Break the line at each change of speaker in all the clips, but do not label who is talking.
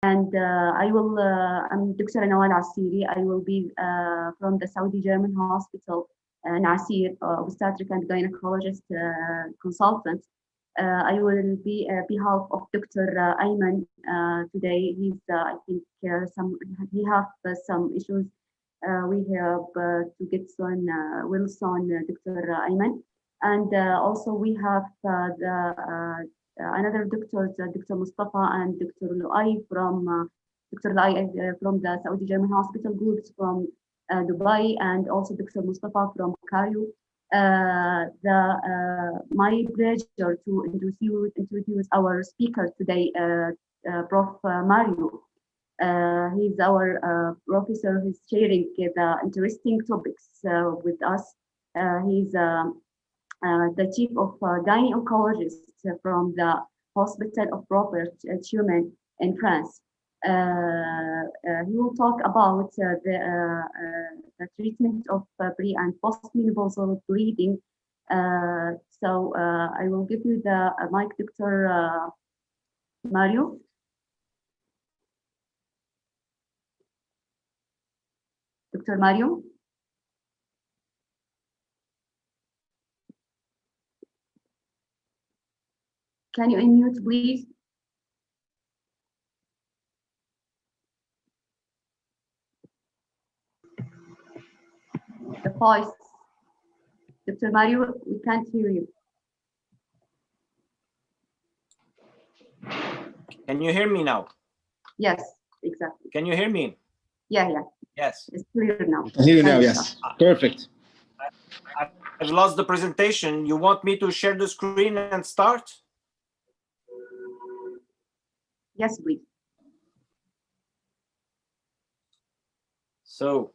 And I'm Dr. Nawal Asiri. I will be from the Saudi German Hospital, Nasir, obstetric and gynecologist consultant. I will be behalf of Dr. Ayman today. I think, he have some issues. We have to get well soon, Dr. Ayman. And also we have another doctors, Dr. Mustafa and Dr. Luay Dr. Luay from the Saudi German Hospital groups from Dubai, and also Dr. Mustafa from Cairo. My pleasure to introduce our speaker today, Prof. Mario. He's our professor who's sharing the interesting topics with us. He's the chief of gynae oncologist from the Hospital of Robert Schumann in France. He will talk about the treatment of pre and postmenopausal bleeding. I will give you the mic, Dr. Mario. Dr. Mario. Can you unmute, please? The voice. Dr. Mario, we can't hear you.
Can you hear me now?
Yes, exactly.
Can you hear me?
Yeah.
Yes.
It's clear now.
I can hear you now, yes. Perfect.
I've lost the presentation. You want me to share the screen and start?
Yes, please.
So,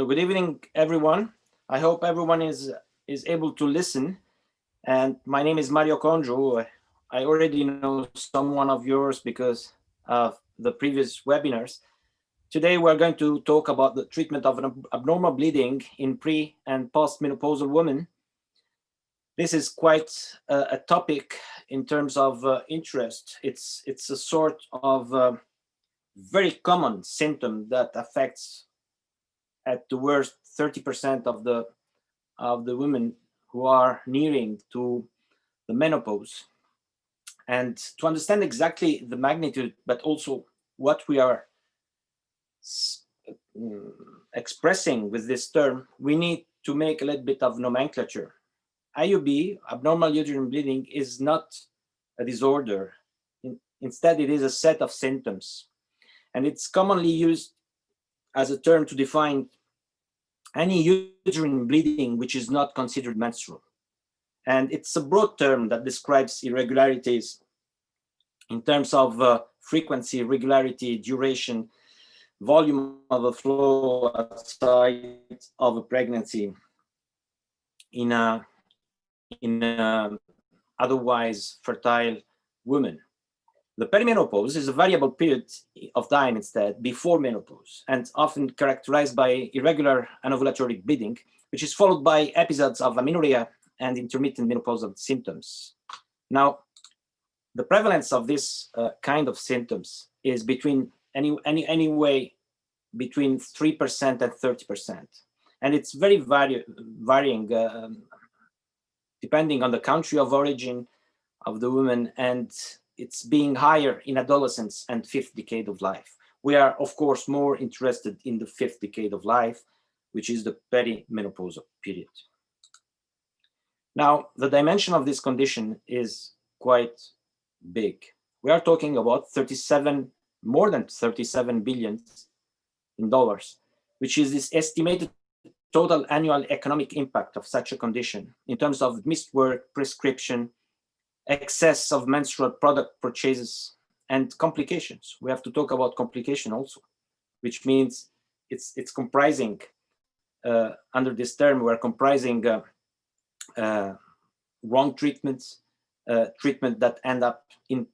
good evening, everyone. I hope everyone is able to listen. And my name is Mario Conjo. I already know someone of yours because of the previous webinars. Today, we're going to talk about the treatment of abnormal bleeding in pre- and post-menopausal women. This is quite a topic in terms of interest. It's a sort of very common symptom that affects, at the worst, 30% of the women who are nearing to the menopause. And to understand exactly the magnitude, but also what we are expressing with this term, we need to make a little bit of nomenclature. IUB, abnormal uterine bleeding, is not a disorder. Instead, it is a set of symptoms. And it's commonly used as a term to define any uterine bleeding which is not considered menstrual. And it's a broad term that describes irregularities in terms of frequency, regularity, duration, volume of a flow outside of a pregnancy in a otherwise fertile woman. The perimenopause is a variable period of time instead before menopause, and often characterized by irregular anovulatory bleeding, which is followed by episodes of amenorrhea and intermittent menopausal symptoms. Now, the prevalence of this kind of symptoms is between anyway between 3% and 30%, and it's very varying depending on the country of origin of the woman, and it's being higher in adolescence and fifth decade of life. We are, of course, more interested in the fifth decade of life, which is the perimenopausal period. Now, the dimension of this condition is quite big. We are talking about more than 37 billion in dollars, which is this estimated total annual economic impact of such a condition in terms of missed work, prescription, excess of menstrual product purchases, and complications. We have to talk about complication also, which means it's comprising, under this term, we're comprising wrong treatments, treatment that end up in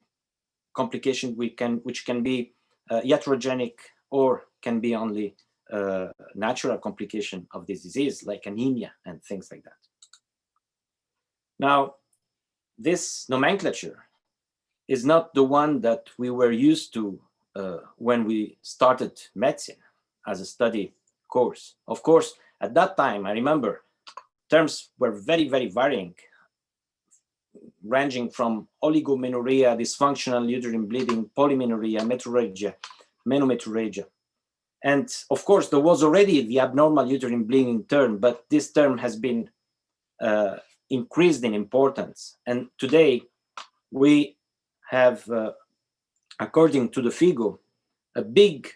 complication which can be iatrogenic or can be only natural complication of this disease, like anemia and things like that. Now, this nomenclature is not the one that we were used to when we started medicine as a study course. Of course, at that time, I remember terms were very, very varying, ranging from oligomenorrhea, dysfunctional uterine bleeding, polymenorrhea, metrorrhagia, menometrorrhagia. And of course, there was already the abnormal uterine bleeding term, but this term has been increased in importance. And today we have, according to the FIGO, a big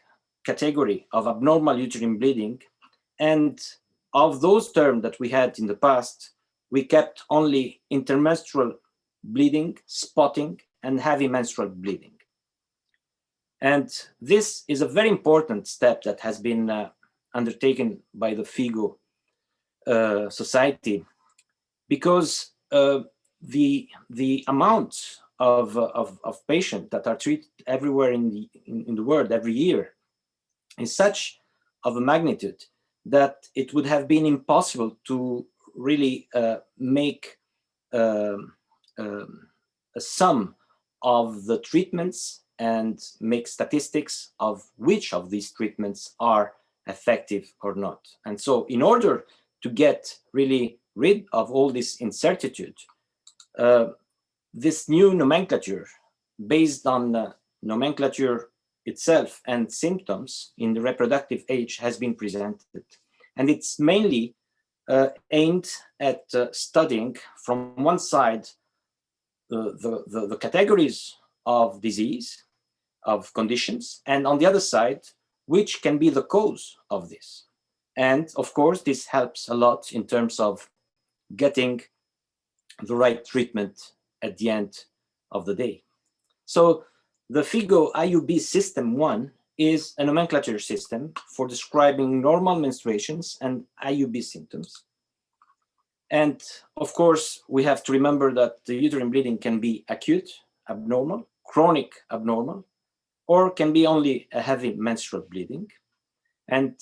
category of abnormal uterine bleeding. And of those terms that we had in the past, we kept only intermenstrual bleeding, spotting, and heavy menstrual bleeding. And this is a very important step that has been undertaken by the FIGO Society, because the amount of patients that are treated everywhere in the world every year is such of a magnitude that it would have been impossible to really make a sum of the treatments and make statistics of which of these treatments are effective or not. And so in order to get really rid of all this incertitude, this new nomenclature based on nomenclature itself and symptoms in the reproductive age has been presented. And it's mainly aimed at studying from one side the categories of disease, of conditions, and on the other side, which can be the cause of this. And of course, this helps a lot in terms of getting the right treatment at the end of the day. So the FIGO IUB System 1 is a nomenclature system for describing normal menstruations and IUB symptoms. And of course, we have to remember that the uterine bleeding can be acute, abnormal, chronic, abnormal, or can be only a heavy menstrual bleeding. And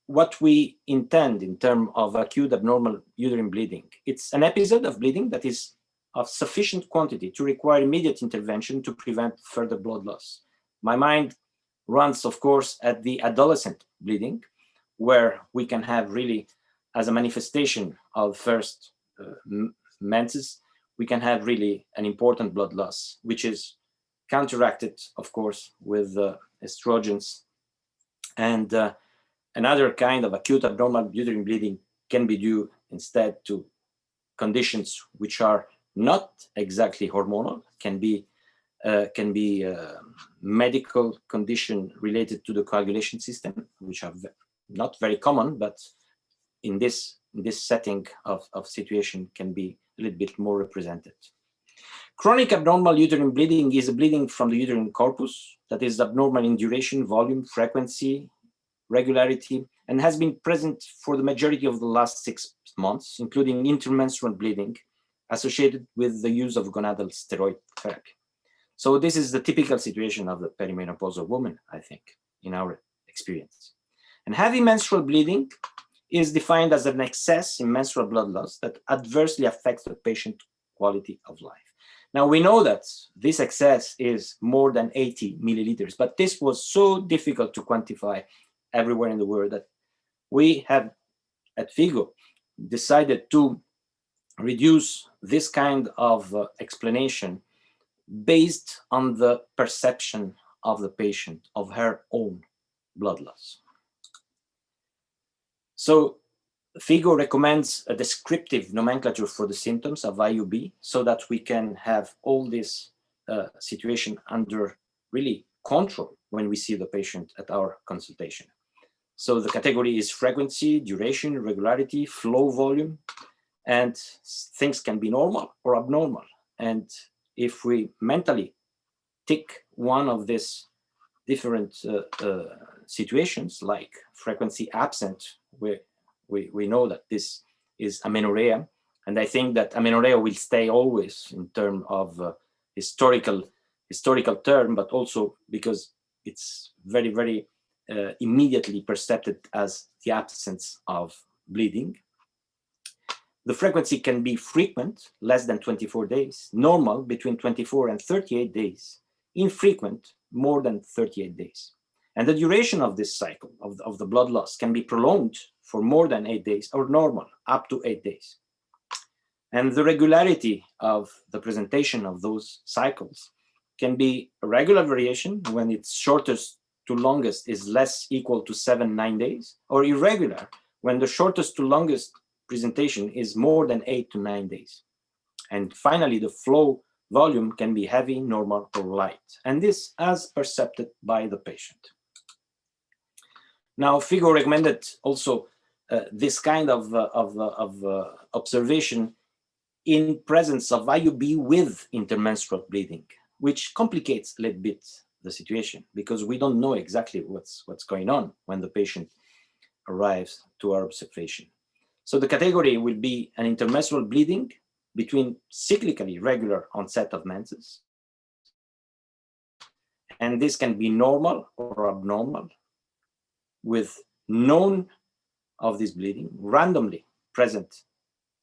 what we intend in terms of acute abnormal uterine bleeding, it's an episode of bleeding that is of sufficient quantity to require immediate intervention to prevent further blood loss. My mind runs, of course, at the adolescent bleeding, where we can have really, as a manifestation of first menses, we can have really an important blood loss, which is counteracted, of course, with estrogens. And another kind of acute abnormal uterine bleeding can be due instead to conditions which are not exactly hormonal, can be medical condition related to the coagulation system, which are not very common, but in this setting of situation can be a little bit more represented. Chronic abnormal uterine bleeding is a bleeding from the uterine corpus that is abnormal in duration, volume, frequency, regularity, and has been present for the majority of the last 6 months, including intermenstrual bleeding associated with the use of gonadal steroid therapy. So this is the typical situation of the perimenopausal woman, I think, in our experience. And heavy menstrual bleeding is defined as an excess in menstrual blood loss that adversely affects the patient quality of life. Now, we know that this excess is more than 80 milliliters, but this was so difficult to quantify everywhere in the world that we have, at FIGO, decided to reduce this kind of explanation based on the perception of the patient of her own blood loss. So FIGO recommends a descriptive nomenclature for the symptoms of IUB so that we can have all this situation under really control when we see the patient at our consultation. So the category is frequency, duration, regularity, flow volume, and things can be normal or abnormal. And if we mentally tick one of these different situations, like frequency absent, where we know that this is amenorrhea, And I think that amenorrhea will stay always in terms of historical term, but also because it's very, very immediately perceived as the absence of bleeding. The frequency can be frequent, less than 24 days, normal between 24 and 38 days, infrequent, more than 38 days. And the duration of this cycle of the blood loss can be prolonged for more than 8 days, or normal, up to 8 days. And the regularity of the presentation of those cycles can be a regular variation when its shortest to longest is less equal to 7-9 days, or irregular when the shortest to longest presentation is more than 8 to 9 days. And finally, the flow volume can be heavy, normal, or light, and this as perceived by the patient. Now, Figo recommended also this kind of observation in presence of IUB with intermenstrual bleeding, which complicates a little bit the situation because we don't know exactly what's going on when the patient arrives to our observation. So the category will be an intermenstrual bleeding between cyclically regular onset of menses, and this can be normal or abnormal with known of this bleeding, randomly present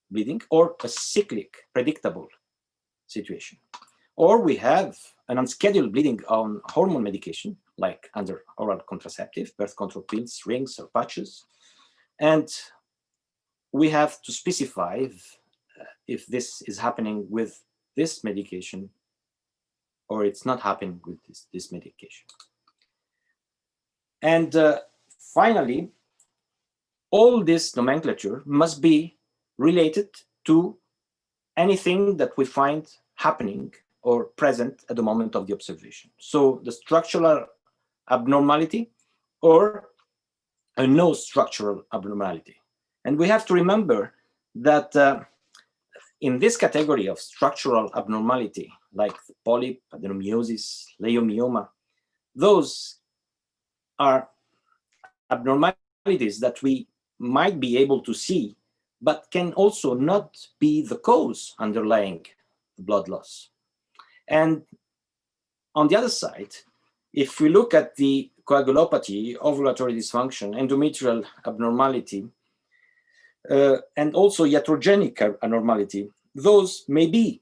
bleeding, or a cyclic, predictable situation. Or we have an unscheduled bleeding on hormone medication, like under oral contraceptive, birth control pills, rings, or patches. And we have to specify if this is happening with this medication or it's not happening with this medication. And finally, all this nomenclature must be related to anything that we find happening or present at the moment of the observation. So the structural abnormality or a no structural abnormality. And we have to remember that in this category of structural abnormality, like polyp, adenomyosis, leiomyoma, those are abnormalities that we might be able to see, but can also not be the cause underlying the blood loss. And on the other side, if we look at the coagulopathy, ovulatory dysfunction, endometrial abnormality, and also iatrogenic abnormality, those may be,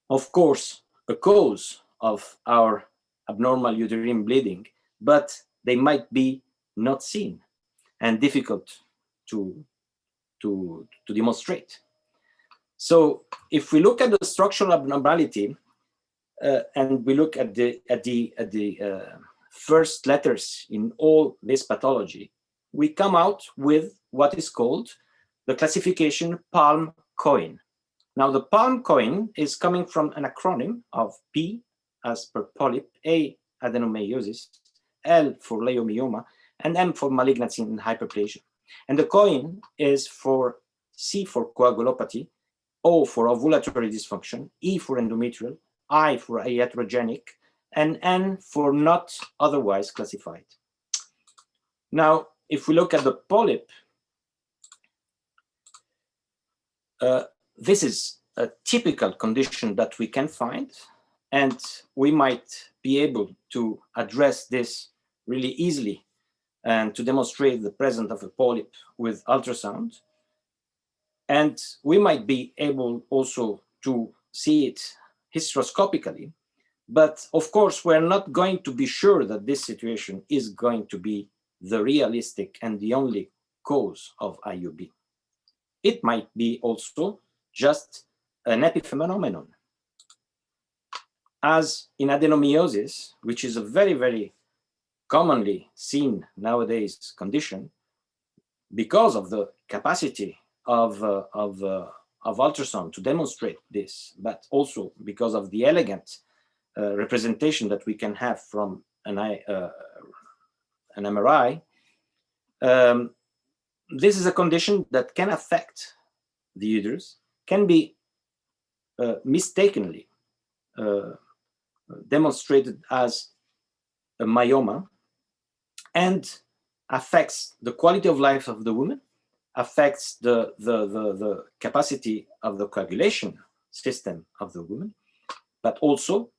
of course, a cause of our abnormal uterine bleeding, but they might be not seen and difficult to demonstrate. So if we look at the structural abnormality and we look at the first letters in all this pathology, we come out with what is called the classification palm coin. Now, the palm coin is coming from an acronym of P as per polyp, A adenomyosis, L for leiomyoma, and M for malignancy and hyperplasia. And the coin is for C for coagulopathy, O for ovulatory dysfunction, E for endometrial, I for iatrogenic, and N for not otherwise classified. Now, if we look at the polyp, this is a typical condition that we can find, and we might be able to address this really easily and to demonstrate the presence of a polyp with ultrasound. And we might be able also to see it hysteroscopically, but of course, we're not going to be sure that this situation is going to be the realistic and the only cause of IUB. It might be also just an epiphenomenon. As in adenomyosis, which is a very, very commonly seen nowadays condition, because of the capacity of ultrasound to demonstrate this, but also because of the elegant representation that we can have from an MRI, this is a condition that can affect the uterus, can be mistakenly demonstrated as a myoma, and affects the quality of life of the woman affects the capacity of the coagulation system of the woman, but also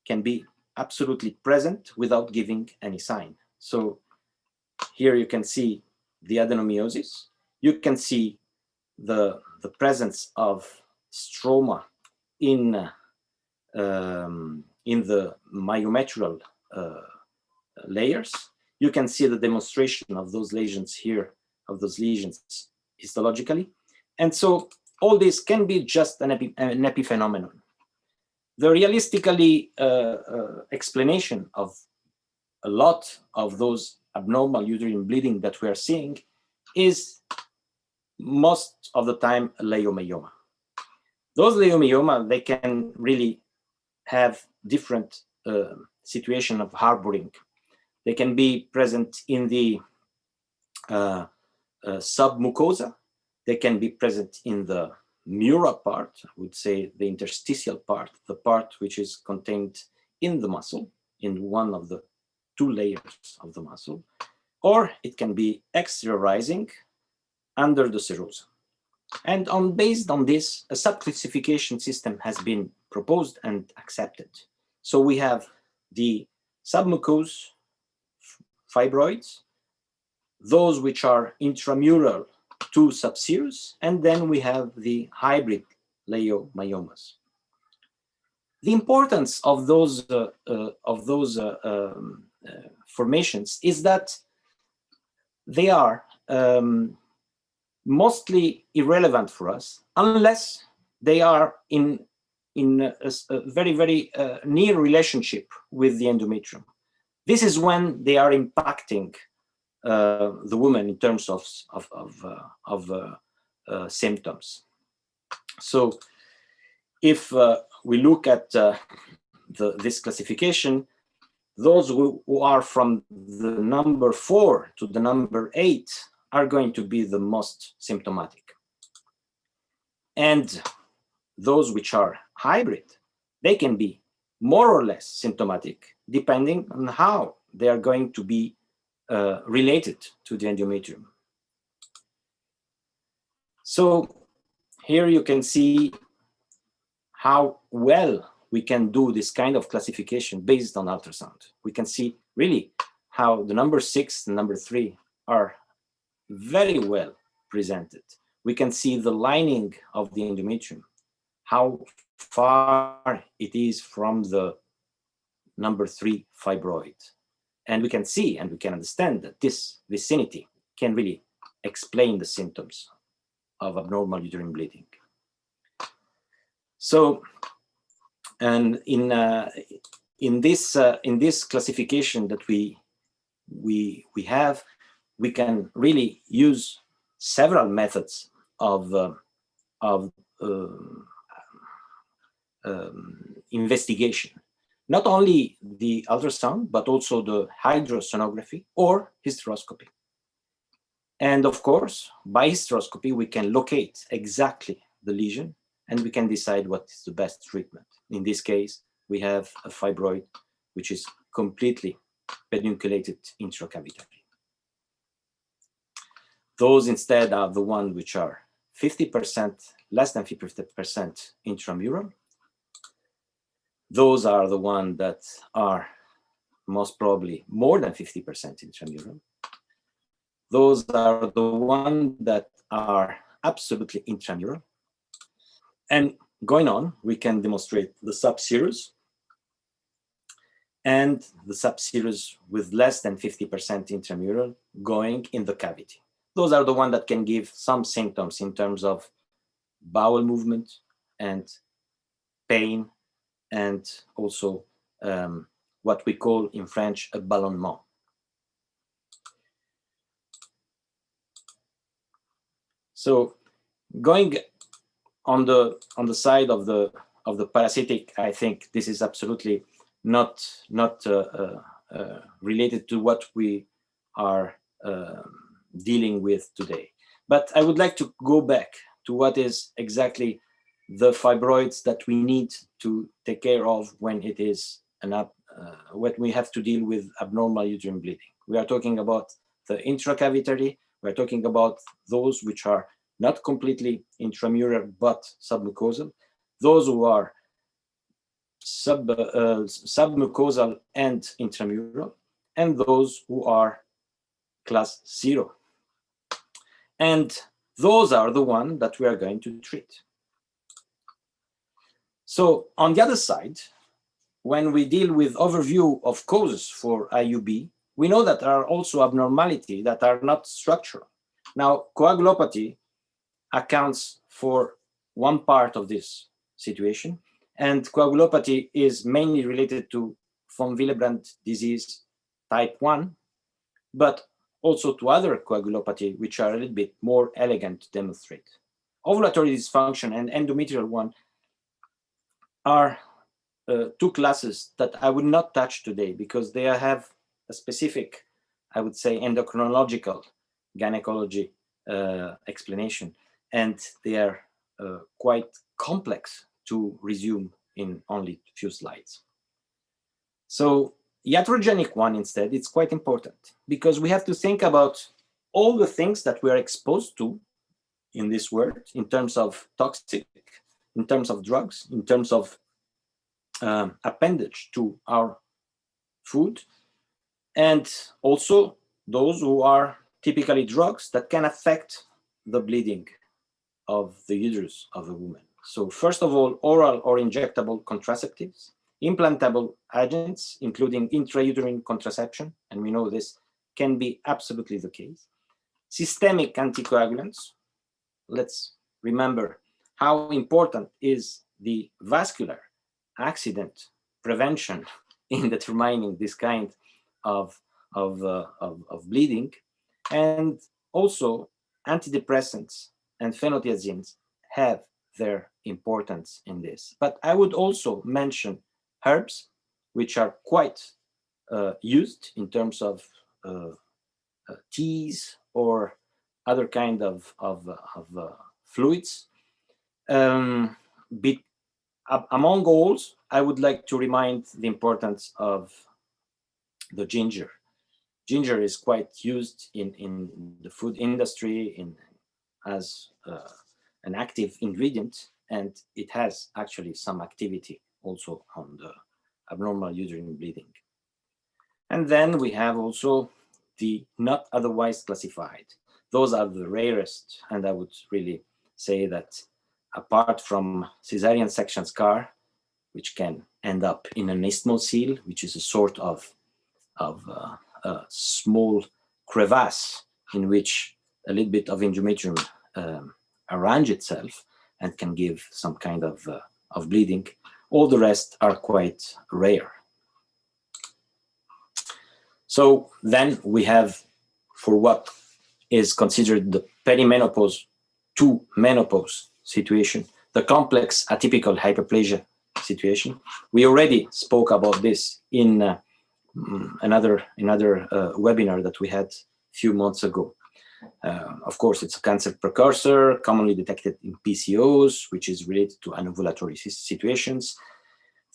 can be absolutely present without giving any sign. So here you can see the adenomyosis. You can see the presence of stroma in the myometrial layers. You can see the demonstration of those lesions here, of those lesions histologically. And so all this can be just an epiphenomenon. The realistically explanation of a lot of those abnormal uterine bleeding that we are seeing is most of the time leiomyoma. Those leiomyoma, they can really have different situation of harboring. They can be present in the submucosa. They can be present in the mura part, I would say the interstitial part, the part which is contained in the muscle, in one of the two layers of the muscle, or it can be exteriorizing under the serosa. And based on this, a subclassification system has been proposed and accepted. So we have the submucous fibroids, those which are intramural to subserous, and then we have the hybrid leiomyomas. The importance of those formations is that they are mostly irrelevant for us unless they are in a very, very near relationship with the endometrium. This is when they are impacting the woman in terms of symptoms. So if we look at this classification, those who are from the number 4 to the number 8 are going to be the most symptomatic. And those which are hybrid, they can be more or less symptomatic depending on how they are going to be related to the endometrium. So here you can see how well we can do this kind of classification based on ultrasound. We can see really how the number 6 and number 3 are very well presented. We can see the lining of the endometrium, how far it is from the number 3 fibroid. And we can see and we can understand that this vicinity can really explain the symptoms of abnormal uterine bleeding. So, and in this classification that we have, we can really use several methods of investigation. Not only the ultrasound, but also the hydrosonography or hysteroscopy. And of course, by hysteroscopy, we can locate exactly the lesion and we can decide what is the best treatment. In this case, we have a fibroid which is completely pedunculated intracavitary. Those instead are the ones which are 50%, less than 50% intramural. Those are the ones that are most probably more than 50% intramural. Those are the ones that are absolutely intramural. And going on, we can demonstrate the subserous and the subserous with less than 50% intramural going in the cavity. Those are the ones that can give some symptoms in terms of bowel movement and pain, and also what we call in French a ballonnement. So going on the side of the parasitic, I think this is absolutely not related to what we are dealing with today. But I would like to go back to what is exactly the fibroids that we need to take care of when it is when we have to deal with abnormal uterine bleeding. We are talking about the intracavitary, We're talking about those which are not completely intramural but submucosal, those who are submucosal and intramural, and those who are class 0. And those are the ones that we are going to treat. So on the other side, when we deal with overview of causes for IUB, we know that there are also abnormalities that are not structural. Now, coagulopathy accounts for one part of this situation, and coagulopathy is mainly related to von Willebrand disease type 1, but also to other coagulopathy, which are a little bit more elegant to demonstrate. Ovulatory dysfunction and endometrial one are two classes that I would not touch today because they have a specific, I would say, endocrinological gynecology explanation, and they are quite complex to resume in only a few slides. So iatrogenic one instead, it's quite important because we have to think about all the things that we are exposed to in this world in terms of toxic, in terms of drugs, in terms of appendage to our food, and also those who are typically drugs that can affect the bleeding of the uterus of a woman. So first of all, oral or injectable contraceptives, implantable agents, including intrauterine contraception, and we know this can be absolutely the case. Systemic anticoagulants. Let's remember how important is the vascular accident prevention in determining this kind of bleeding. And also antidepressants and phenothiazines have their importance in this. But I would also mention herbs, which are quite used in terms of teas or other kind of fluids. Among all, I would like to remind the importance of the ginger. Ginger is quite used in the food industry as an active ingredient, and it has actually some activity also on the abnormal uterine bleeding. And then we have also the not otherwise classified. Those are the rarest, and I would really say that apart from cesarean section scar, which can end up in an isthmal seal, which is a sort of a small crevasse in which a little bit of endometrium arrange itself and can give some kind of bleeding. All the rest are quite rare. So then we have, for what is considered the perimenopause to menopause situation, the complex atypical hyperplasia situation. We already spoke about this in another webinar that we had a few months ago. Of course, it's a cancer precursor, commonly detected in PCOS, which is related to anovulatory situations.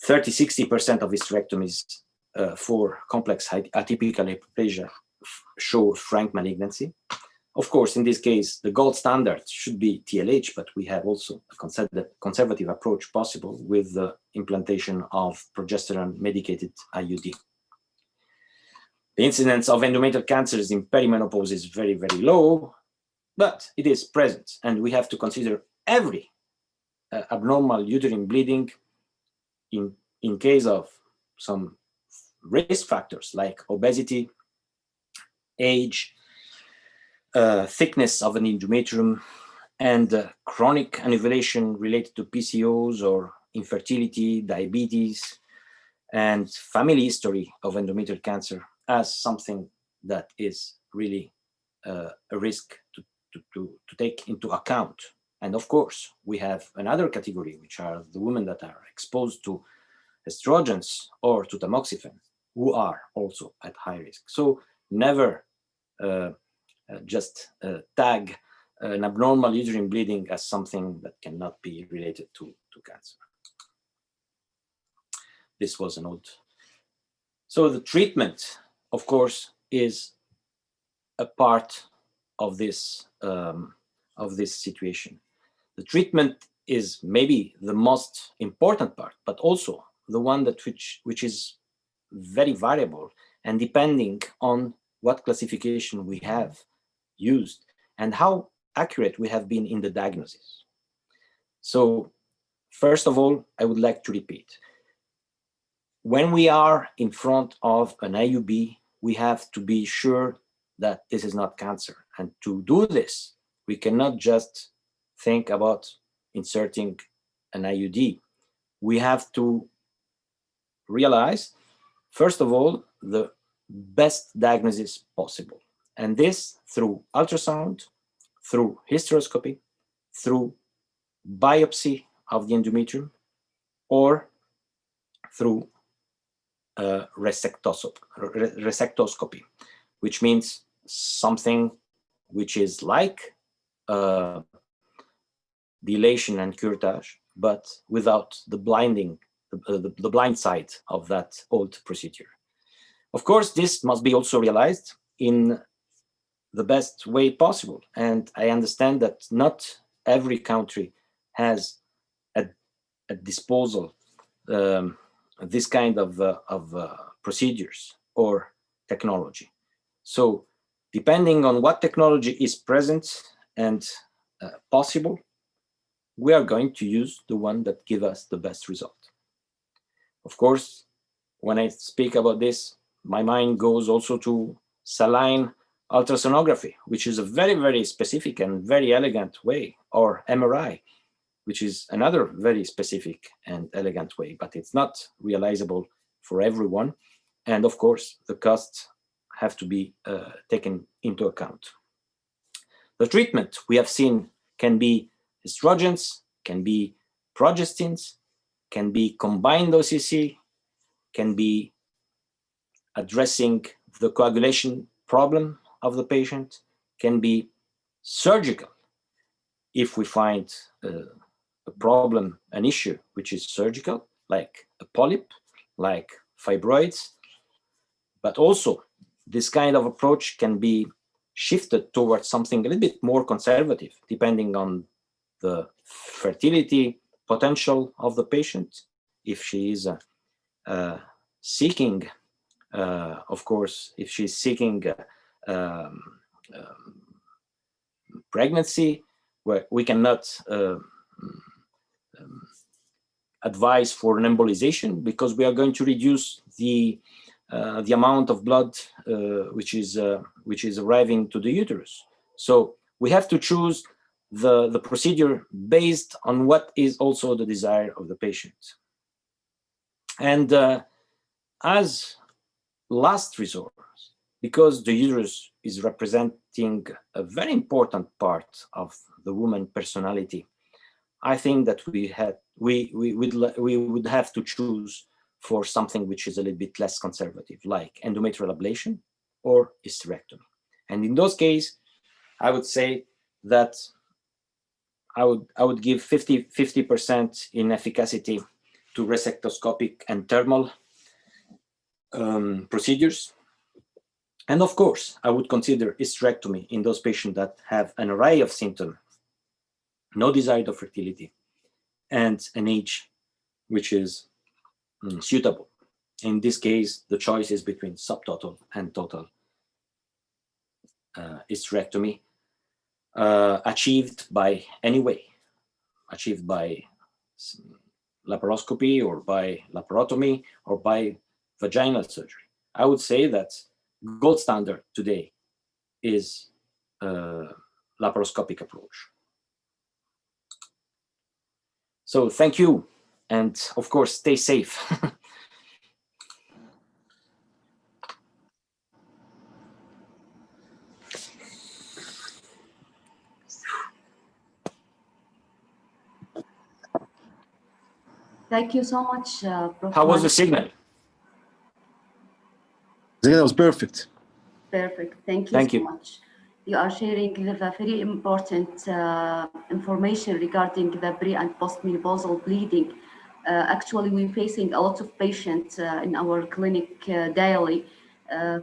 30–60% of hysterectomies for complex atypical hyperplasia show frank malignancy. Of course, in this case, the gold standard should be TLH, but we have also a conservative approach possible with the implantation of progesterone-medicated IUD. The incidence of endometrial cancers in perimenopause is very, very low, but it is present, and we have to consider every abnormal uterine bleeding in case of some risk factors like obesity, age, thickness of an endometrium, and chronic anovulation related to PCOS or infertility, diabetes, and family history of endometrial cancer as something that is really a risk to take into account. And of course, we have another category, which are the women that are exposed to estrogens or to tamoxifen, who are also at high risk. So never just tag an abnormal uterine bleeding as something that cannot be related to cancer. This was an old. So the treatment, of course, is a part of this situation. The treatment is maybe the most important part, but also the one that which is very variable and depending on what classification we have used and how accurate we have been in the diagnosis. So first of all, I would like to repeat, when we are in front of an IUB, we have to be sure that this is not cancer. And to do this, we cannot just think about inserting an IUD. We have to realize, first of all, the best diagnosis possible. And this through ultrasound, through hysteroscopy, through biopsy of the endometrium, or through resectoscopy, which means something which is like dilation and curettage, but without the blinding, the blind side of that old procedure. Of course, this must be also realized in the best way possible. And I understand that not every country has at disposal this kind of procedures or technology. So depending on what technology is present and possible, we are going to use the one that gives us the best result. Of course, when I speak about this, my mind goes also to saline ultrasonography, which is a very, very specific and very elegant way, or MRI, which is another very specific and elegant way, but it's not realizable for everyone. And of course, the costs have to be taken into account. The treatment we have seen can be estrogens, can be progestins, can be combined OCC, can be addressing the coagulation problem of the patient, can be surgical if we find a problem, an issue which is surgical, like a polyp, like fibroids. But also, this kind of approach can be shifted towards something a little bit more conservative, depending on the fertility potential of the patient. If she is seeking, of course, if she's seeking pregnancy, where we cannot advise for an embolization because we are going to reduce the amount of blood which is arriving to the uterus. So we have to choose the procedure based on what is also the desire of the patient. And as last resort, because the uterus is representing a very important part of the woman personality, I think that we would have to choose for something which is a little bit less conservative, like endometrial ablation or hysterectomy. And in those cases, I would say that I would give 50% in efficacy to resectoscopic and thermal procedures. And of course, I would consider hysterectomy in those patients that have an array of symptoms, no desire of fertility, and an age which is suitable. In this case, the choice is between subtotal and total hysterectomy, achieved by any way, achieved by laparoscopy or by laparotomy or by vaginal surgery. I would say that gold standard today is laparoscopic approach. So thank you, and of course, stay safe.
Thank you so much, Prof.
How was the signal?
That was perfect.
Perfect. Thank
you
so much. You are sharing the very important information regarding the pre and post-menopausal bleeding. Actually, we're facing a lot of patients in our clinic daily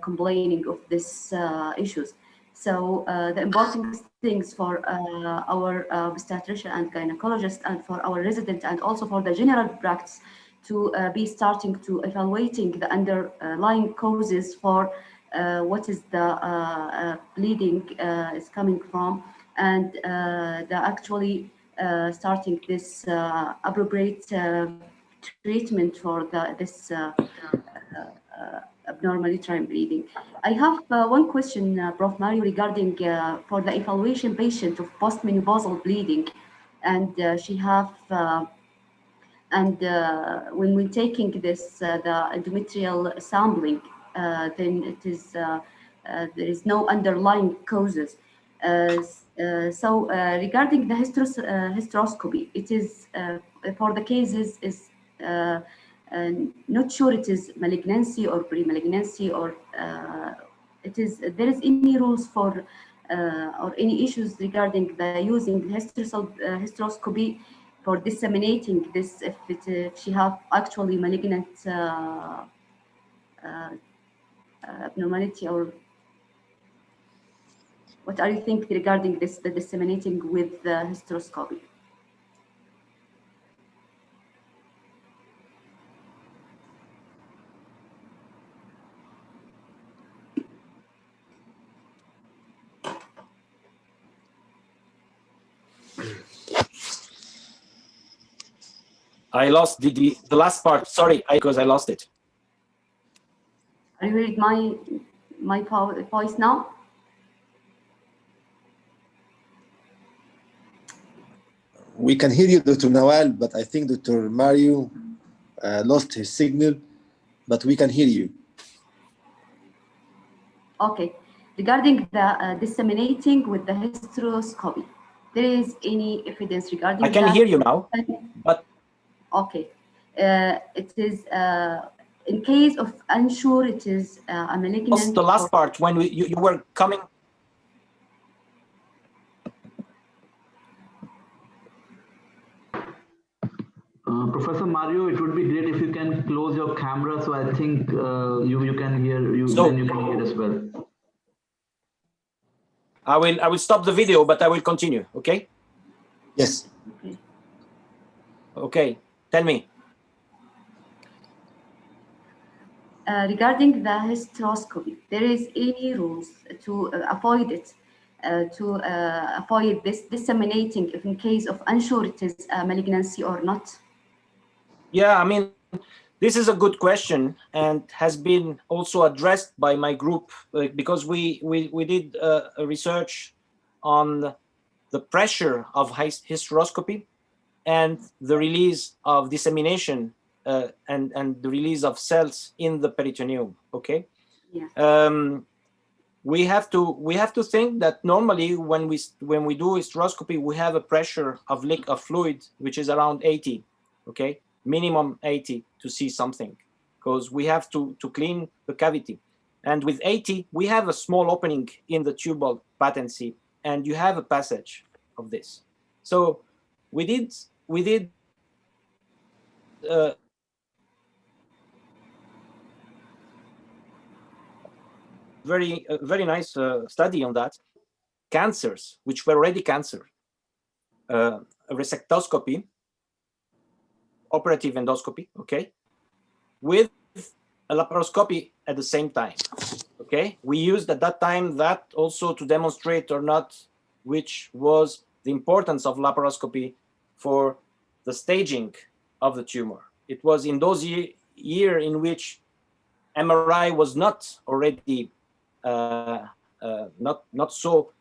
complaining of these issues. So the important things for our obstetrician and gynecologist and for our resident and also for the general practice to be starting to evaluating the underlying causes for what is the bleeding is coming from, and the actually starting this appropriate treatment for this abnormal uterine bleeding. I have one question, Prof. Mario, regarding for the evaluation patient of postmenopausal bleeding, and she have and when we're taking this the endometrial sampling, then it is there is no underlying causes. So regarding the hysteroscopy, it is for the cases is not sure it is malignancy or pre-malignancy or it is there is any rules for or any issues regarding the using hysteroscopy for disseminating this if she have actually malignant abnormality, or what are you thinking regarding this, the disseminating with the hysteroscopy?
I lost the last part. Sorry, because I lost it.
Are you hearing my voice now?
We can hear you, Dr. Nawal, but I think Dr. Mario lost his signal, but we can hear you.
Okay. Regarding the disseminating with the hysteroscopy, there is any evidence regarding
I can
that?
hear you now, but
okay. It is in case of unsure, it is a malignant.
the last part when you were coming.
Professor Mario, it would be great if you can close your camera, so I think you can hear you.
So,
then you can hear as well.
I will stop the video, but I will continue. Okay.
Yes.
Okay.
Okay. Tell me.
Regarding the hysteroscopy, there is any rules to avoid it, to avoid this disseminating if in case of unsure it is malignancy or not?
Yeah, I mean, this is a good question and has been also addressed by my group because we did a research on the pressure of hysteroscopy and the release of dissemination and the release of cells in the peritoneum. Okay.
Yeah.
We have to think that normally when we do hysteroscopy, we have a pressure of leak of fluid which is around 80. Okay, minimum 80 to see something, because we have to clean the cavity. And with 80, we have a small opening in the tubal patency, and you have a passage of this. So we did very nice study on that. Cancers, which were already cancer, a resectoscopy, operative endoscopy, okay, with a laparoscopy at the same time. Okay, we used at that time that also to demonstrate or not, which was the importance of laparoscopy for the staging of the tumor. It was in those year in which MRI was not already not so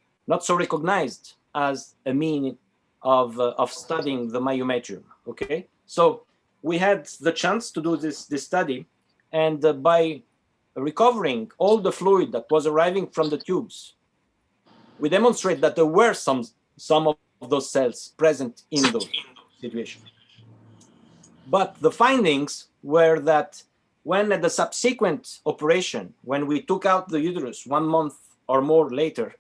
recognized as a mean of studying the myometrium. Okay, so we had the chance to do this study, and by recovering all the fluid that was arriving from the tubes, we demonstrate that there were some of those cells present in those situations. But the findings were that when at the subsequent operation, when we took out the uterus 1 month or more later,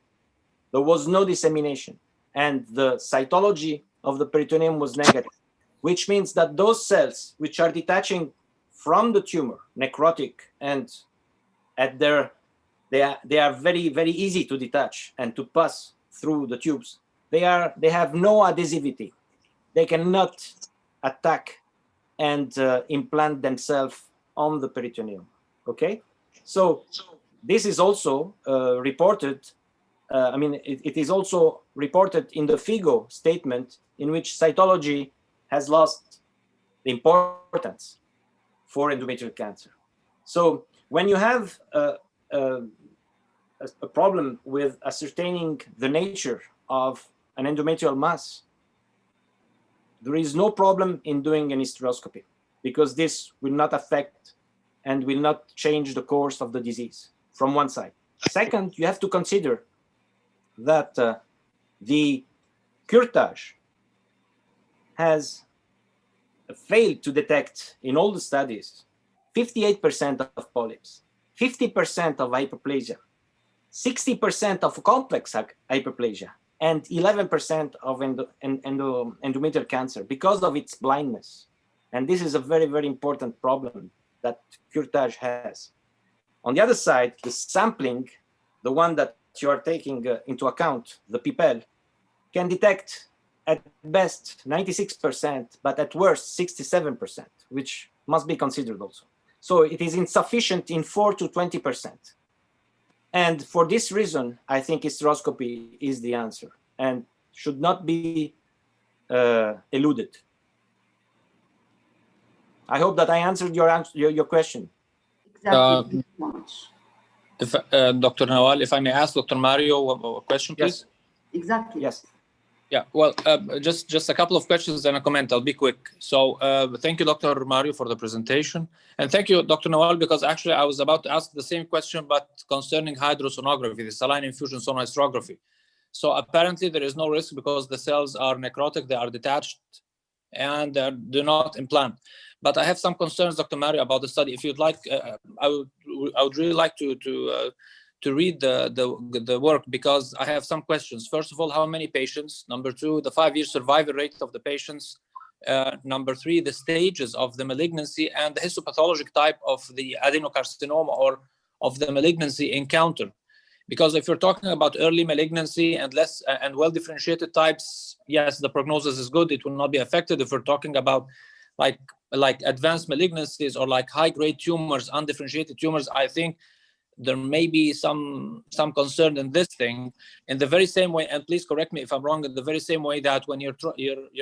there was no dissemination, and the cytology of the peritoneum was negative, which means that those cells which are detaching from the tumor, necrotic, and at their they are very, very easy to detach and to pass through the tubes. They have no adhesivity. They cannot attack and implant themselves on the peritoneum. Okay, so this is also reported. It is also reported in the FIGO statement, in which cytology has lost the importance for endometrial cancer. So when you have a problem with ascertaining the nature of an endometrial mass, there is no problem in doing an hysteroscopy, because this will not affect and will not change the course of the disease from one side. Second, you have to consider that the curettage has failed to detect in all the studies 58% of polyps, 50% of hyperplasia, 60% of complex hyperplasia, and 11% of endometrial cancer because of its blindness. And this is a very, very important problem that curettage has. On the other side, the sampling, the one that you are taking into account, the PIPEL, can detect at best 96%, but at worst 67%, which must be considered also. So it is insufficient in 4 to 20%. And for this reason, I think hysteroscopy is the answer and should not be eluded. I hope that I answered your question.
Exactly. Thank you so much.
If, Dr. Nawal, if I may ask Dr. Mario a question, please.
Yes.
Exactly.
Yes.
Yeah, well, just a couple of questions and a comment. I'll be quick. So thank you, Dr. Mario, for the presentation. And thank you, Dr. Nawal, because actually I was about to ask the same question, but concerning hydrosonography, the saline infusion sonography. So apparently there is no risk because the cells are necrotic, they are detached, and do not implant. But I have some concerns, Dr. Mario, about the study. If you'd like, I would really like to read the work, because I have some questions. First of all, how many patients? Number two, the 5-year survival rate of the patients. Number three, the stages of the malignancy and the histopathologic type of the adenocarcinoma or of the malignancy encounter. Because if you're talking about early malignancy and less and well-differentiated types, yes, the prognosis is good. It will not be affected. If we're talking about like advanced malignancies or like high-grade tumors, undifferentiated tumors, I think there may be some concern in this thing. In the very same way, and please correct me if I'm wrong, in the very same way that when you're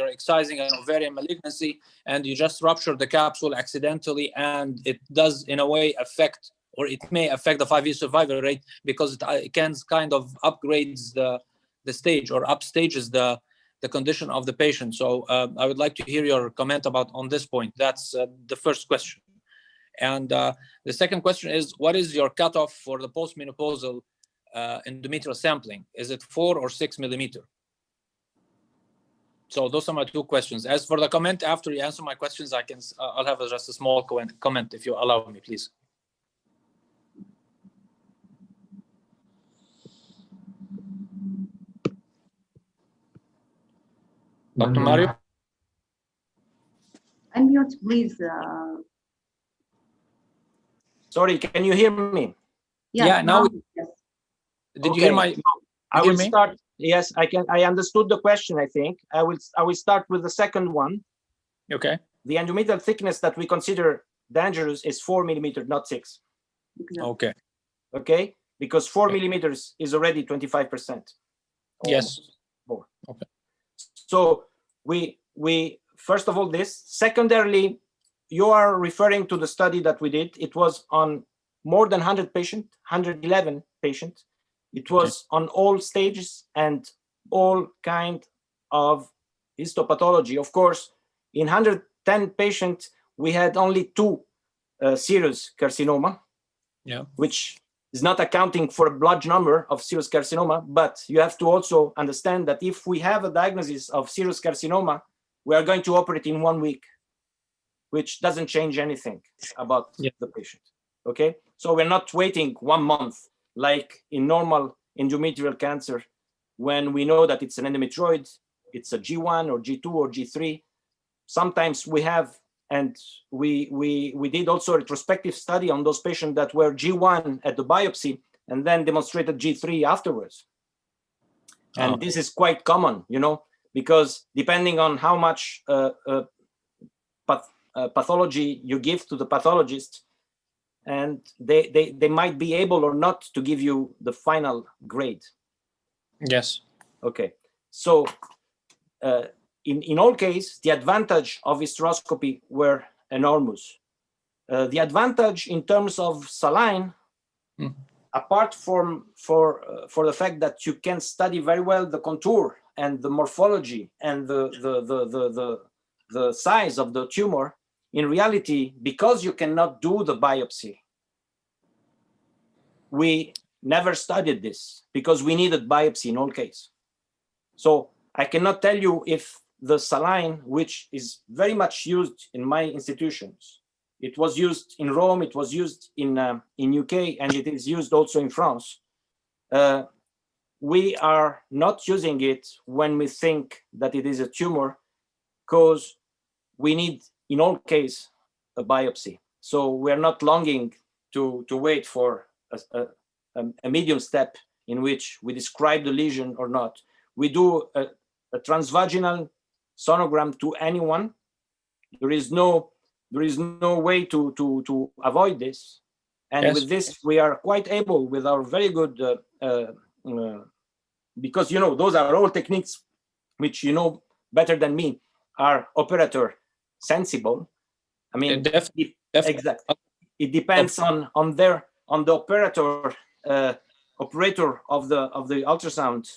excising an ovarian malignancy and you just rupture the capsule accidentally, and it does in a way affect, or it may affect the 5-year survival rate, because it can kind of upgrades the stage or upstages the condition of the patient. So I would like to hear your comment on this point. That's the first question. And the second question is, what is your cutoff for the postmenopausal endometrial sampling? Is it 4 or 6 millimeter? So those are my two questions. As for the comment, after you answer my questions, I'll have just a small comment if you allow me, please. Dr. Mario?
Unmute, please.
Sorry, can you hear me?
Yeah, now.
Yes.
Did you hear my?
I will start. Yes, I can. I understood the question. I think I will start with the second one.
Okay.
The endometrial thickness that we consider dangerous is 4 millimeters, not 6.
Exactly.
Okay.
Okay, because 4 millimeters is already 25%.
Yes.
More.
Okay.
So we first of all this. Secondarily, you are referring to the study that we did. It was on more than 100 patients, 111 patients. It was on all stages and all kind of histopathology. Of course, in 110 patients, we had only 2 serous carcinoma, which is not accounting for a large number of serous carcinoma. But you have to also understand that if we have a diagnosis of serous carcinoma, we are going to operate in 1 week, which doesn't change anything about the patient. Okay, so we're not waiting 1 month like in normal endometrial cancer, when we know that it's an endometrioid, it's a G1 or G2 or G3. Sometimes we have, and we did also a retrospective study on those patients that were G1 at the biopsy, and then demonstrated G3 afterwards. And this is quite common, you know, because depending on how much pathology you give to the pathologist, and they might be able or not to give you the final grade.
Yes.
Okay. So in all cases, the advantage of hysteroscopy were enormous. The advantage in terms of saline, apart from for the fact that you can study very well the contour and the morphology and the size of the tumor, in reality, because you cannot do the biopsy, we never studied this because we needed biopsy in all cases. So I cannot tell you if the saline, which is very much used in my institutions, it was used in Rome, it was used in UK, and it is used also in France. We are not using it when we think that it is a tumor, because we need, in all cases, a biopsy. So we're not longing to wait for a medium step in which we describe the lesion or not. We do a transvaginal sonogram to anyone. There is no way to avoid this. And
Yes.
with this, we are quite able, with our very good, because, you know, those are all techniques which, you know better than me, are operator sensible. I mean,
Definitely.
exactly. It depends on the operator of the ultrasound.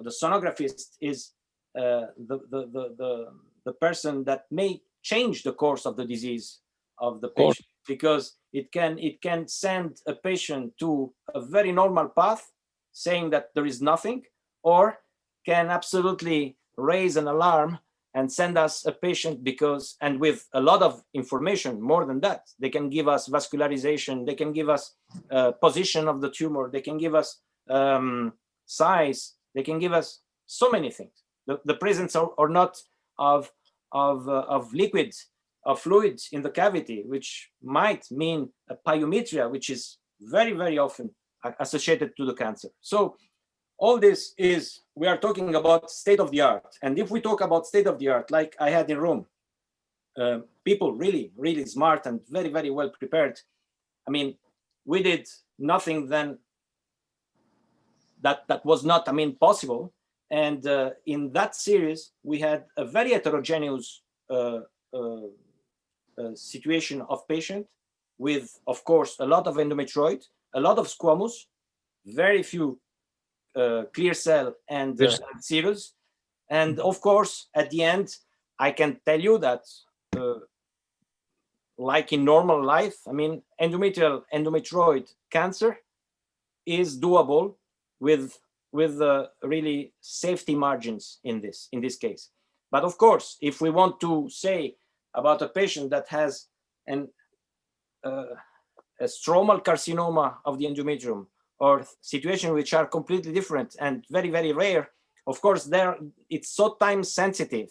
The sonographist is the person that may change the course of the disease of the patient, because it can send a patient to a very normal path, saying that there is nothing, or can absolutely raise an alarm and send us a patient because, and with a lot of information, more than that, they can give us vascularization, they can give us position of the tumor, they can give us size, they can give us so many things. The presence or not of liquids, of fluids in the cavity, which might mean a pyometria, which is very, very often associated to the cancer. So all this is, we are talking about state of the art. And if we talk about state of the art, like I had in Rome, people really, really smart and very, very well prepared. I mean, we did nothing then that was not, I mean, possible. And in that series, we had a very heterogeneous situation of patient with, of course, a lot of endometrioid, a lot of squamous, very few clear cell and serous. And of course, at the end, I can tell you that like in normal life, I mean, endometrioid cancer is doable with really safety margins in this case. But of course, if we want to say about a patient that has a stromal carcinoma of the endometrium, or situations which are completely different and very, very rare, of course, there it's so time sensitive,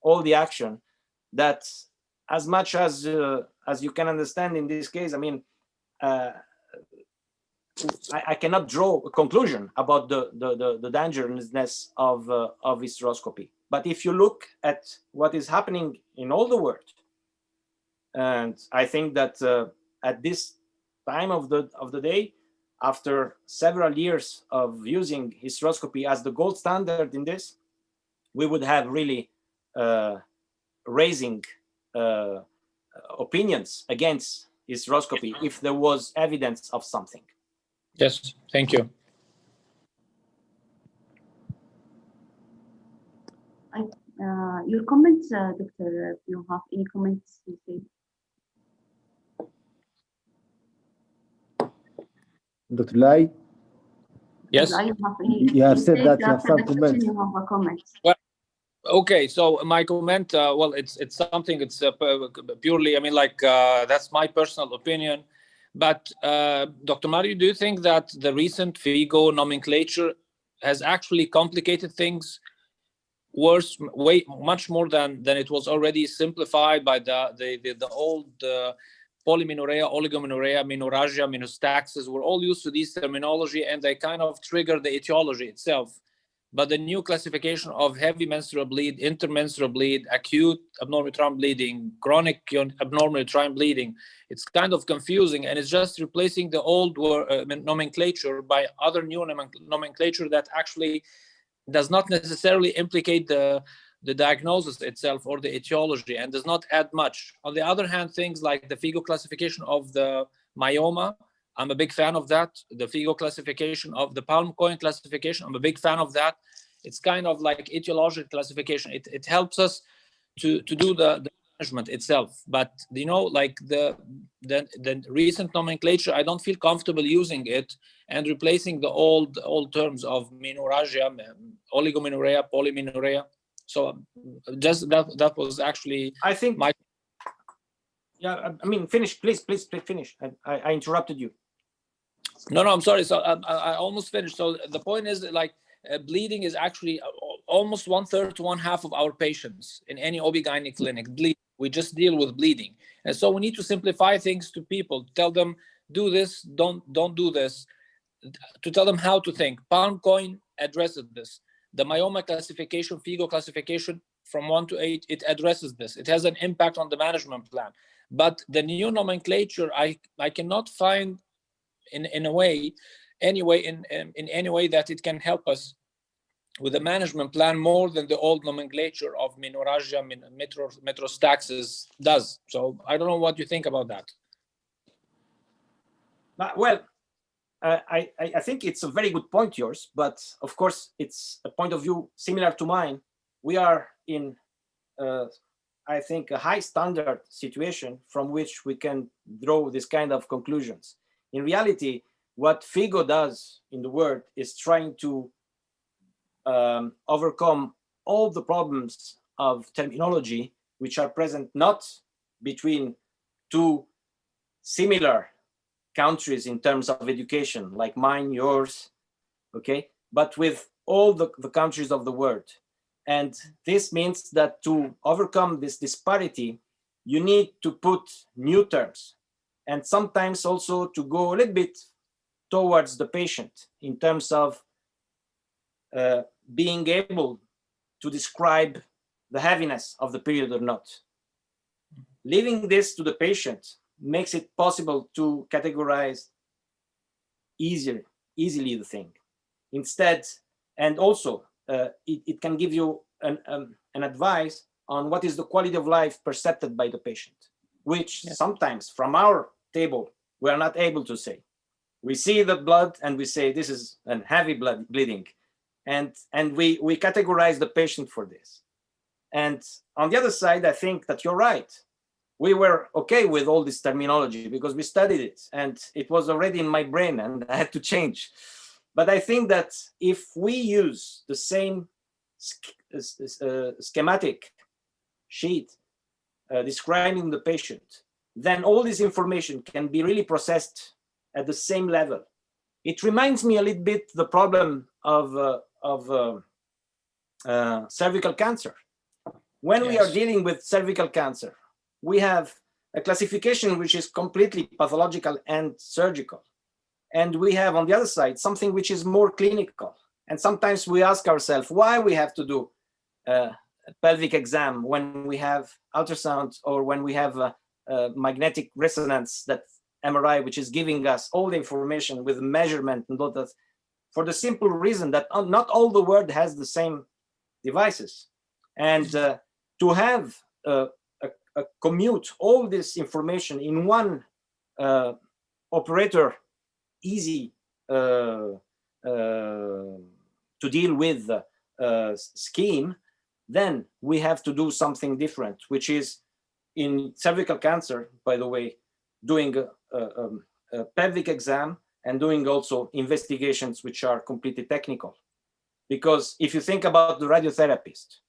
all the action, that as much as you can understand in this case, I mean, I cannot draw a conclusion about the dangerousness of hysteroscopy. But if you look at what is happening in all the world, and I think that at this time of the day, after several years of using hysteroscopy as the gold standard in this, we would have really raising opinions against hysteroscopy if there was evidence of something.
Yes, thank you.
Your comments, Doctor, if you have any comments to say.
Dr. Lai?
Yes.
You have said that you have some comments.
You have a comment.
Well, okay, so my comment, well, it's something, it's purely, I mean, like, that's my personal opinion. But Dr. Mario, do you think that the recent FIGO nomenclature has actually complicated things worse, much more than it was already simplified by the old polymenorrhea, oligomenorrhea, menorrhagia, menostaxis were all used to these terminology, and they kind of trigger the etiology itself. But the new classification of heavy menstrual bleed, intermenstrual bleed, acute abnormal uterine bleeding, chronic abnormal uterine bleeding, it's kind of confusing, and it's just replacing the old nomenclature by other new nomenclature that actually does not necessarily implicate the diagnosis itself or the etiology, and does not add much. On the other hand, things like the FIGO classification of the myoma, I'm a big fan of that. The FIGO classification of the palm coin classification, I'm a big fan of that. It's kind of like etiological classification. It helps us to do the management itself. But you know, like the recent nomenclature, I don't feel comfortable using it and replacing the old terms of menorrhagia, oligomenorrhea, polymenorrhea. So just that was actually
I think
my.
Yeah, I mean, finish, please finish. I interrupted you.
No, I'm sorry. So I almost finished. So the point is that, like, bleeding is actually almost 1/3 to 1/2 of our patients in any OB/GYN clinic bleed. We just deal with bleeding, and so we need to simplify things to people. Tell them, do this, don't do this. To tell them how to think. Palm coin addresses this. The myoma classification, FIGO classification from 1 to 8, it addresses this. It has an impact on the management plan. But the new nomenclature, I cannot find in any way that it can help us with the management plan more than the old nomenclature of menorrhagia, metastaxis does. So I don't know what you think about that.
Well, I think it's a very good point, yours, but of course it's a point of view similar to mine. We are in, I think, a high standard situation from which we can draw this kind of conclusions. In reality, what FIGO does in the word is trying to overcome all the problems of terminology which are present not between two similar countries in terms of education, like mine, yours, okay, but with all the countries of the world. And this means that to overcome this disparity, you need to put new terms, and sometimes also to go a little bit towards the patient in terms of being able to describe the heaviness of the period or not. Leaving this to the patient makes it possible to categorize easily the thing. Instead, and also it can give you an advice on what is the quality of life perceived by the patient, which sometimes from our table we are not able to say. We see the blood and we say this is a heavy bleeding, and we categorize the patient for this. And on the other side, I think that you're right. We were okay with all this terminology because we studied it and it was already in my brain and I had to change. But I think that if we use the same schematic sheet describing the patient, then all this information can be really processed at the same level. It reminds me a little bit the problem of cervical cancer. When we are dealing with cervical cancer, we have a classification which is completely pathological and surgical. And we have on the other side something which is more clinical. And sometimes we ask ourselves why we have to do a pelvic exam when we have ultrasound or when we have a magnetic resonance, that MRI, which is giving us all the information with measurement and all that, for the simple reason that not all the world has the same devices. And to have commute all this information in one operator, easy to deal with scheme, then we have to do something different, which is in cervical cancer, by the way, doing a pelvic exam and doing also investigations which are completely technical. Because if you think about the radiotherapist,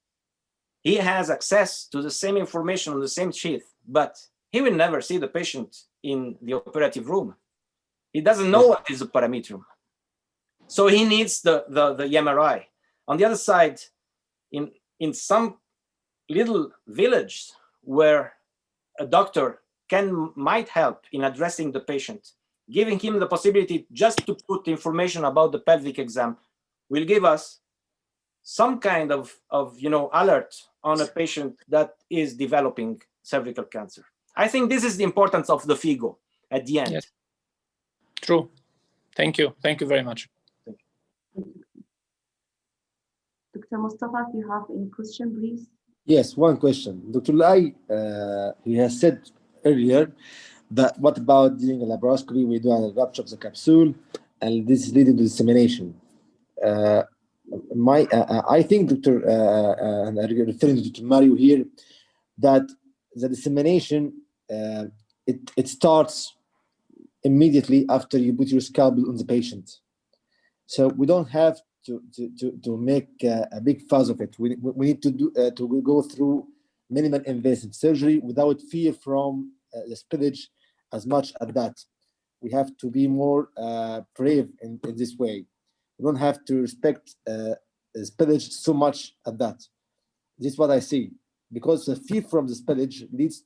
he has access to the same information on the same sheet, but he will never see the patient in the operative room. He doesn't know what is a parametrum. So he needs the MRI. On the other side, in some little village where a doctor might help in addressing the patient. Giving him the possibility just to put information about the pelvic exam will give us some kind of alert on a patient that is developing cervical cancer. I think this is the importance of the FIGO at the end.
Yes. True. Thank you. Thank you very much.
Dr. Mustafa, if you have any question, please.
Yes, one question. Dr. Lai, he has said earlier that what about doing a laparoscopy? We do a rupture of the capsule, and this is leading to dissemination. I think, Dr. And I'm referring to Dr. Mario here, that the dissemination it starts immediately after you put your scalpel on the patient. So we don't have to make a big fuss of it. We need to go through minimal invasive surgery without fear from the spillage as much as that. We have to be more brave in this way. We don't have to respect spillage so much at that. This is what I see, because the fear from the spillage leads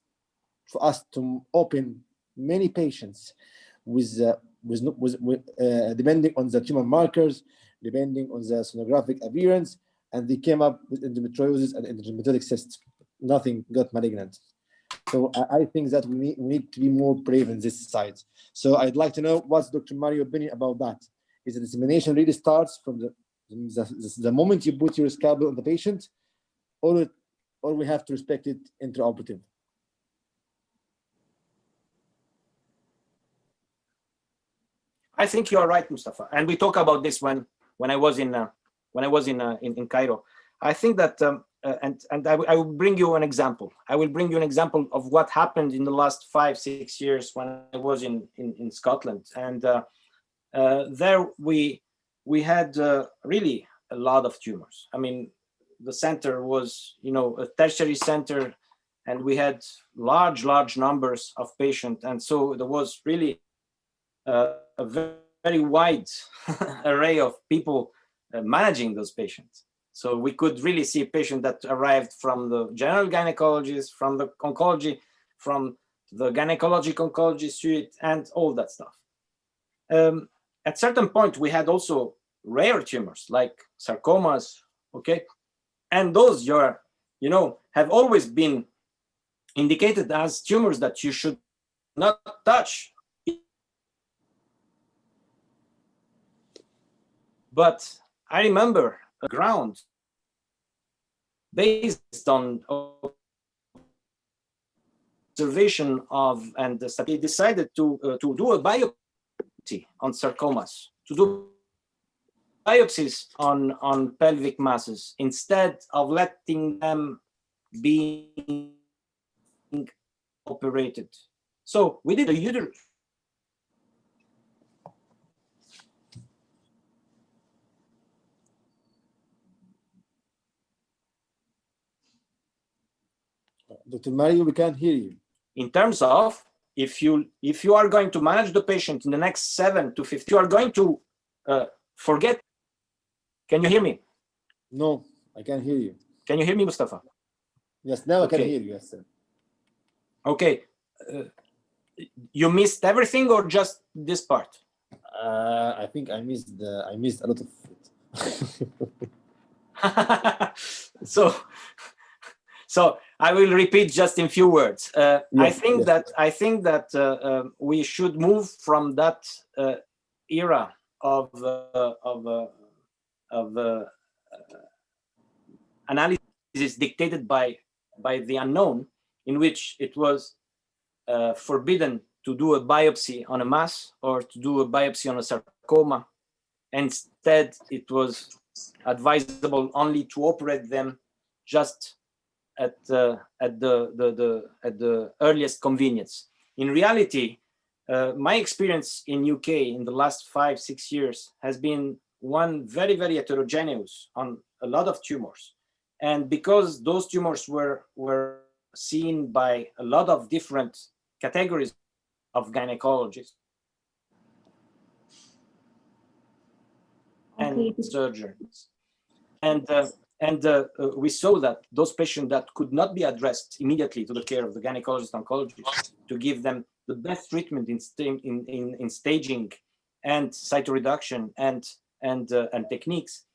for us to open many patients with depending on the tumor markers, depending on the sonographic appearance, and they came up with endometriosis and endometriotic cysts. Nothing got malignant. So I think that we need to be more brave in this side. So I'd like to know what's Dr. Mario's opinion about that. Is the dissemination really starts from the moment you put your scalpel on the patient, or we have to respect it intraoperative?
I think you are right, Mustafa, and we talk about this when I was in Cairo. I think that I will bring you an example. I will bring you an example of what happened in the last 5-6 years when I was in Scotland, and there we had really a lot of tumors. I mean, the center was a tertiary center, and we had large numbers of patients, and so there was really a very wide array of people managing those patients. So we could really see a patient that arrived from the general gynecologist, from the oncology, from the gynecologic oncology suite, and all that stuff. At certain point, we had also rare tumors like sarcomas, okay? And those have always been indicated as tumors that you should not touch. But I remember a ground based on observation of, and the study decided to do a biopsy on sarcomas, to do biopsies on pelvic masses instead of letting them be operated. So we did a uterus.
Dr. Mario, we can't hear you.
In terms of if you are going to manage the patient in the next 7 to 15, you are going to forget. Can you hear me?
No, I can't hear you.
Can you hear me, Mustafa?
Yes, now
Okay.
I can hear you. Yes, sir.
Okay. You missed everything or just this part?
I think I missed a lot of it.
So I will repeat just in few words.
Yes,
I think
yes.
that we should move from that era of analysis dictated by the unknown, in which it was forbidden to do a biopsy on a mass or to do a biopsy on a sarcoma. Instead, it was advisable only to operate them just at the earliest convenience. In reality, my experience in UK in the last 5-6 years has been one very heterogeneous on a lot of tumors, and because those tumors were seen by a lot of different categories of gynecologists and surgeons, and And we saw that those patients that could not be addressed immediately to the care of the gynecologist oncologist to give them the best treatment in staging and cytoreduction and techniques,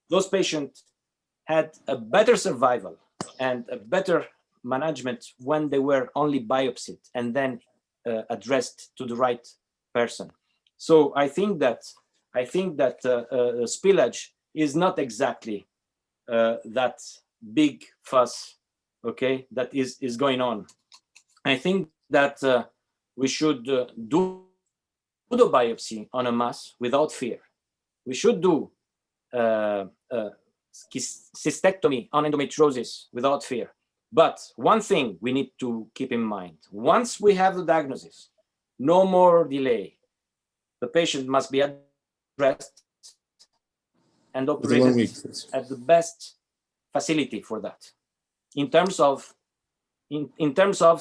those patients had a better survival and a better management when they were only biopsied and then addressed to the right person. So I think that spillage is not exactly that big fuss, okay, that is going on. I think that we should do the biopsy on a mass without fear. We should do cystectomy on endometriosis without fear. But one thing we need to keep in mind, once we have the diagnosis, no more delay. The patient must be addressed and operated at the best facility for that. In terms of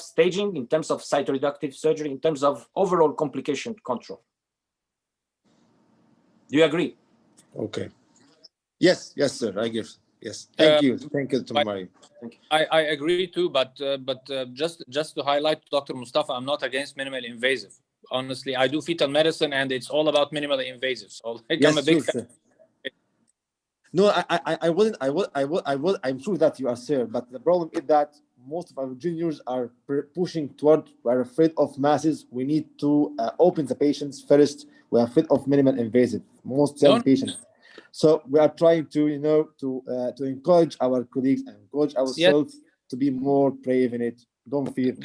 staging, in terms of cytoreductive surgery, in terms of overall complication control. Do you agree?
Okay. Yes, sir. I give. Yes. Thank you, Dr. Mario.
I agree too, but just to highlight, Dr. Mustafa, I'm not against minimally invasive. Honestly, I do fetal medicine, and it's all about minimally invasive. So
Yes,
I'm a big fan.
No, I wasn't. I'm sure that you are, sir. But the problem is that most of our juniors are pushing toward. We're afraid of masses. We need to open the patients first. We're afraid of minimal invasive. Most patients. So we are trying to to encourage our colleagues and encourage ourselves to be more brave in it. Don't fear.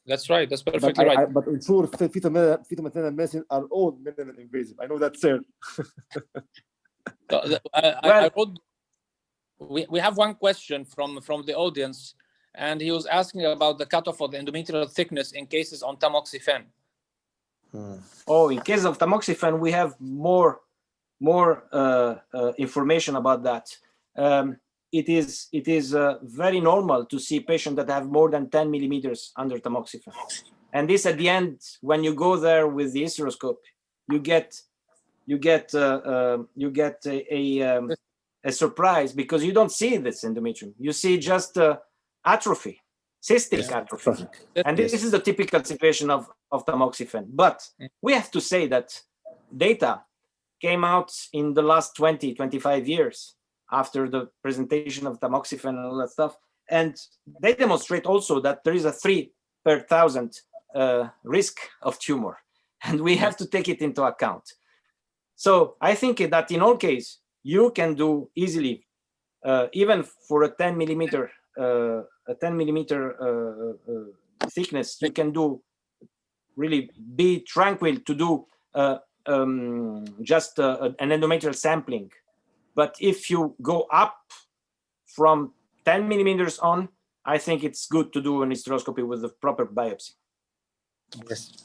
That's right. That's perfectly right.
But in sure, fetal maternal medicine are all minimal invasive. I know that, sir.
I wrote, we have one question from the audience, and he was asking about the cutoff of the endometrial thickness in cases on tamoxifen.
Oh, in case of tamoxifen, we have more information about that. It is very normal to see patients that have more than 10 millimeters under tamoxifen, and this at the end, when you go there with the hysteroscope, you get a surprise, because you don't see this endometrium. You see just atrophy, cystic atrophy, and this is the typical situation of tamoxifen. But we have to say that data came out in the last 20-25 years after the presentation of tamoxifen and all that stuff, and they demonstrate also that there is a 3 per 1,000 risk of tumor, and we have to take it into account. So I think that in all cases, you can do easily, even for a 10 millimeter thickness, you can do really be tranquil to do just an endometrial sampling. But if you go up from 10 millimeters on, I think it's good to do an hysteroscopy with the proper biopsy.
Yes.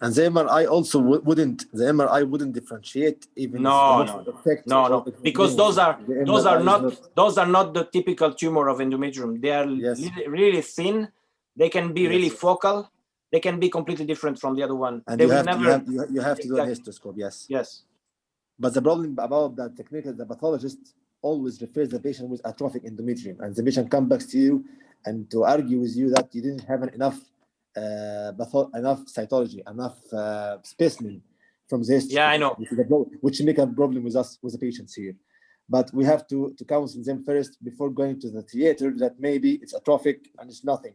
And the MRI also wouldn't differentiate even.
No, because those are not the typical tumor of endometrium. They are really thin. They can be really focal. They can be completely different from the other one.
And you have to do a hysteroscope. Yes. But the problem about that technique is the pathologist always refers the patient with atrophic endometrium, and the patient comes back to you and to argue with you that you didn't have enough cytology, enough specimen from this.
Yeah, I know.
Which make a problem with us, with the patients here. But we have to counsel them first before going to the theater that maybe it's atrophic and it's nothing.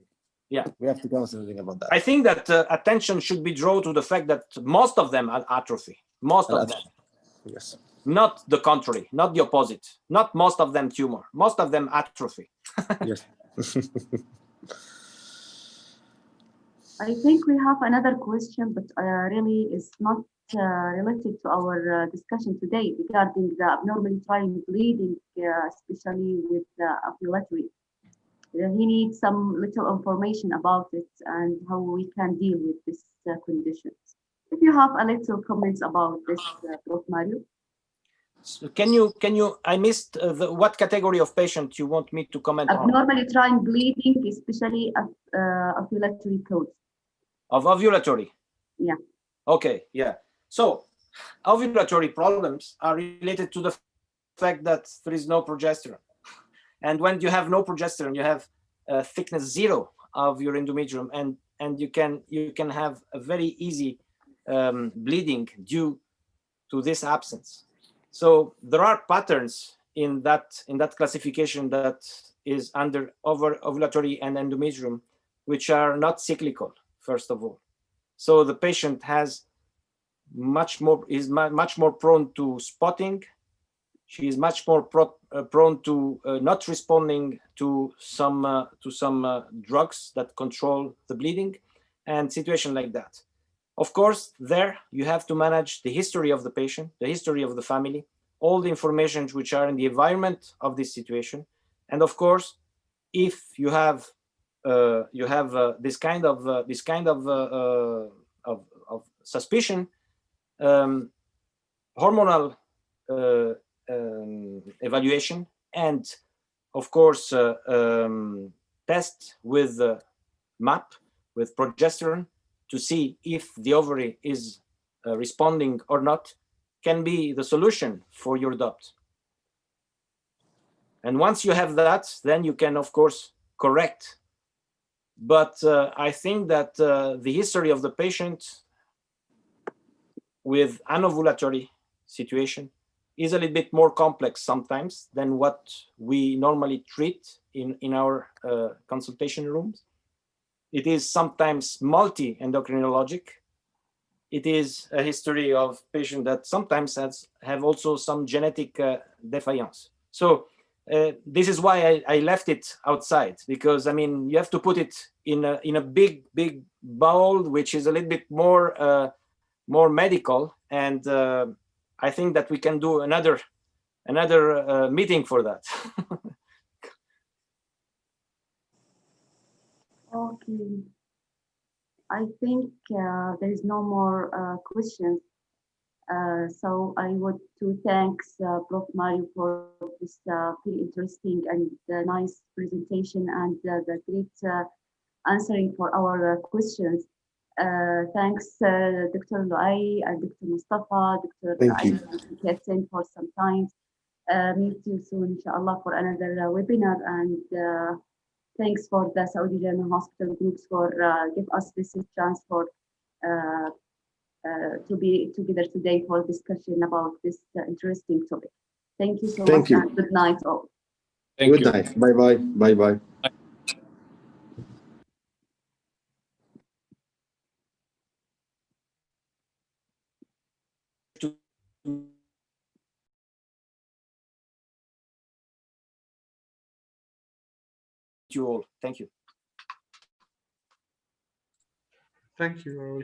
Yeah,
we have to counsel them about that.
I think that attention should be drawn to the fact that most of them are atrophy. Most of them.
Yes.
Not the contrary, not the opposite. Not most of them tumor. Most of them atrophy.
Yes.
I think we have another question, but really is not related to our discussion today regarding the abnormal uterine bleeding, especially with ovulatory. He needs some little information about it and how we can deal with this conditions. If you have a little comments about this, Prof. Mario.
So can you? I missed what category of patient you want me to comment on?
Abnormal uterine bleeding, especially ovulatory cause.
Of ovulatory.
Yeah.
Okay. Yeah. So ovulatory problems are related to the fact that there is no progesterone. And when you have no progesterone, you have thickness 0 of your endometrium, and you can have a very easy bleeding due to this absence. So there are patterns in that classification that is under ovulatory and endometrium, which are not cyclical, first of all. So the patient is much more prone to spotting. She is much more prone to not responding to some drugs that control the bleeding, and situation like that. Of course, there you have to manage the history of the patient, the history of the family, all the information which are in the environment of this situation, and of course, if you have this kind of suspicion, hormonal evaluation, and of course test with MAP, with progesterone, to see if the ovary is responding or not, can be the solution for your doubt. And once you have that, then you can of course correct. But I think that the history of the patient with anovulatory situation is a little bit more complex sometimes than what we normally treat in our consultation rooms. It is sometimes multi-endocrinologic. It is a history of patient that sometimes have also some genetic defiance. So this is why I left it outside, because I mean you have to put it in a big bowl, which is a little bit more medical, and I think that we can do another meeting for that.
Okay. I think there is no more questions. So I would to thanks Prof. Mario for this very interesting and nice presentation, and the great answering for our questions. Thanks Dr. Luay and Dr. Mustafa, Dr.
Thank you.
Ketzen for some time. Meet you soon, inshallah, for another webinar, and thanks for the Saudi General Hospital groups for give us this chance for to be together today for discussion about this interesting topic. Thank you so
Thank
much,
you.
and good night all.
Thank
Good
you.
night. Bye bye. Bye bye.
You all. Thank you.
Thank you.